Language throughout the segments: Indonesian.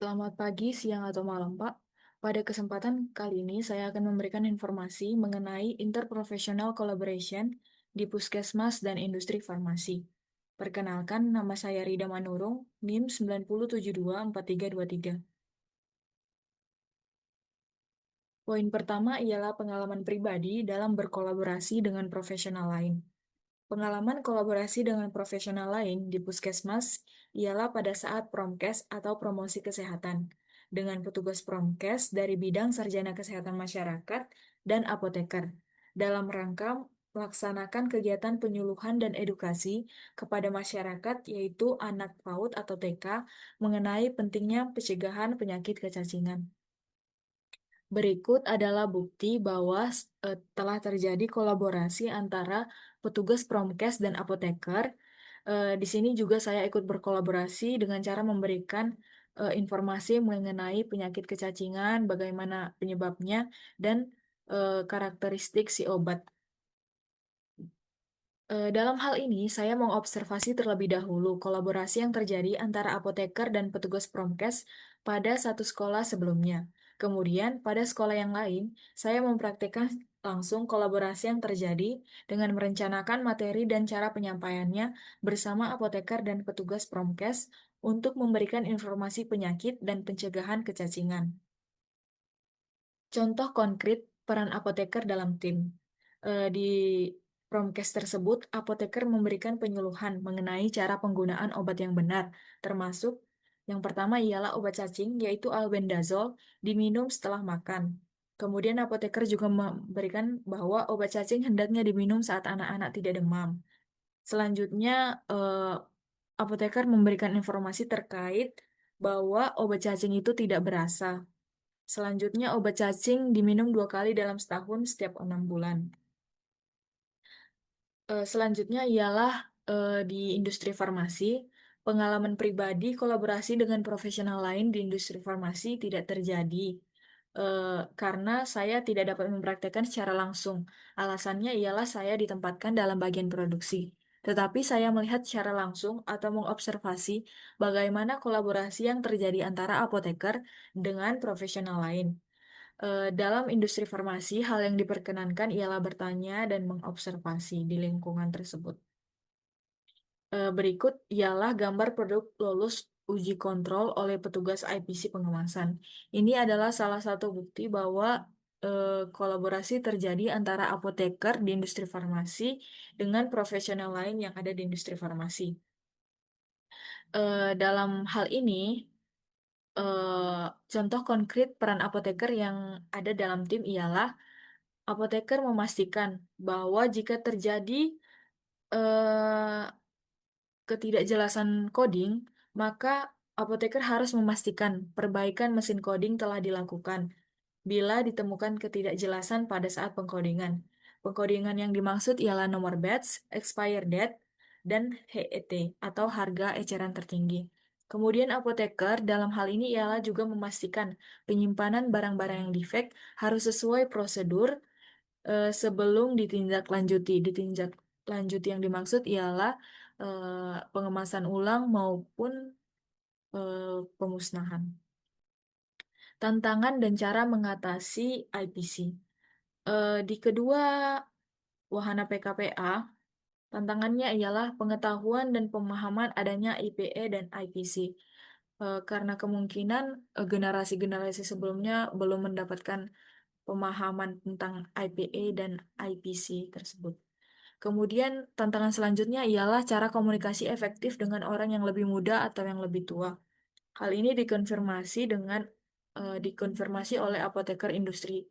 Selamat pagi, siang, atau malam, Pak. Pada kesempatan kali ini, saya akan memberikan informasi mengenai interprofessional collaboration di puskesmas dan industri farmasi. Perkenalkan, nama saya Rida Manurung, NIM 90724323. Poin pertama ialah pengalaman pribadi dalam berkolaborasi dengan profesional lain. Pengalaman kolaborasi dengan profesional lain di puskesmas ialah pada saat promkes atau promosi kesehatan dengan petugas promkes dari bidang sarjana kesehatan masyarakat dan apoteker dalam rangka melaksanakan kegiatan penyuluhan dan edukasi kepada masyarakat yaitu anak PAUD atau TK mengenai pentingnya pencegahan penyakit kecacingan. Berikut adalah bukti bahwa telah terjadi kolaborasi antara petugas Promkes dan apoteker. Di sini juga saya ikut berkolaborasi dengan cara memberikan informasi mengenai penyakit kecacingan, bagaimana penyebabnya, dan karakteristik si obat. Dalam hal ini, saya mengobservasi terlebih dahulu kolaborasi yang terjadi antara apoteker dan petugas Promkes pada satu sekolah sebelumnya. Kemudian, pada sekolah yang lain, saya mempraktikkan langsung kolaborasi yang terjadi dengan merencanakan materi dan cara penyampaiannya bersama apoteker dan petugas Promkes untuk memberikan informasi penyakit dan pencegahan kecacingan. Contoh konkret peran apoteker dalam tim. Di Promkes tersebut, apoteker memberikan penyuluhan mengenai cara penggunaan obat yang benar, termasuk yang pertama ialah obat cacing, yaitu albendazole, diminum setelah makan. Kemudian apoteker juga memberikan bahwa obat cacing hendaknya diminum saat anak-anak tidak demam. Selanjutnya, apoteker memberikan informasi terkait bahwa obat cacing itu tidak berasa. Selanjutnya, obat cacing diminum 2 kali dalam setahun setiap 6 bulan. Selanjutnya ialah di industri farmasi. Pengalaman pribadi kolaborasi dengan profesional lain di industri farmasi tidak terjadi karena saya tidak dapat mempraktekkan secara langsung. Alasannya ialah saya ditempatkan dalam bagian produksi. Tetapi saya melihat secara langsung atau mengobservasi bagaimana kolaborasi yang terjadi antara apoteker dengan profesional lain. Dalam industri farmasi, hal yang diperkenankan ialah bertanya dan mengobservasi di lingkungan tersebut. Berikut ialah gambar produk lolos uji kontrol oleh petugas IPC pengemasan. Ini adalah salah satu bukti bahwa kolaborasi terjadi antara apoteker di industri farmasi dengan profesional lain yang ada di industri farmasi. Dalam hal ini, contoh konkret peran apoteker yang ada dalam tim ialah apoteker memastikan bahwa jika terjadi eh, ketidakjelasan coding, maka apoteker harus memastikan perbaikan mesin coding telah dilakukan bila ditemukan ketidakjelasan pada saat pengkodingan. Pengkodingan yang dimaksud ialah nomor batch, expire date, dan HET atau harga eceran tertinggi. Kemudian apoteker dalam hal ini ialah juga memastikan penyimpanan barang-barang yang defect harus sesuai prosedur sebelum ditindaklanjuti. Ditindaklanjuti yang dimaksud ialah pengemasan ulang maupun pemusnahan. Tantangan dan cara mengatasi IPC. Di kedua wahana PKPA, tantangannya ialah pengetahuan dan pemahaman adanya IPE dan IPC. Karena kemungkinan generasi-generasi sebelumnya belum mendapatkan pemahaman tentang IPA dan IPC tersebut. Kemudian tantangan selanjutnya ialah cara komunikasi efektif dengan orang yang lebih muda atau yang lebih tua. Hal ini dikonfirmasi oleh apoteker industri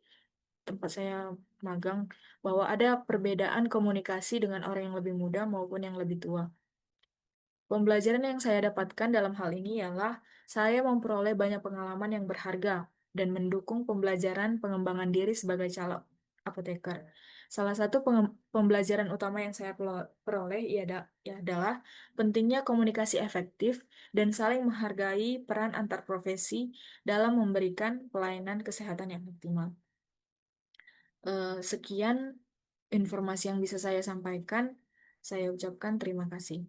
tempat saya magang bahwa ada perbedaan komunikasi dengan orang yang lebih muda maupun yang lebih tua. Pembelajaran yang saya dapatkan dalam hal ini ialah saya memperoleh banyak pengalaman yang berharga dan mendukung pembelajaran pengembangan diri sebagai calon apoteker. Salah satu pembelajaran utama yang saya peroleh adalah pentingnya komunikasi efektif dan saling menghargai peran antar profesi dalam memberikan pelayanan kesehatan yang optimal. Sekian informasi yang bisa saya sampaikan. Saya ucapkan terima kasih.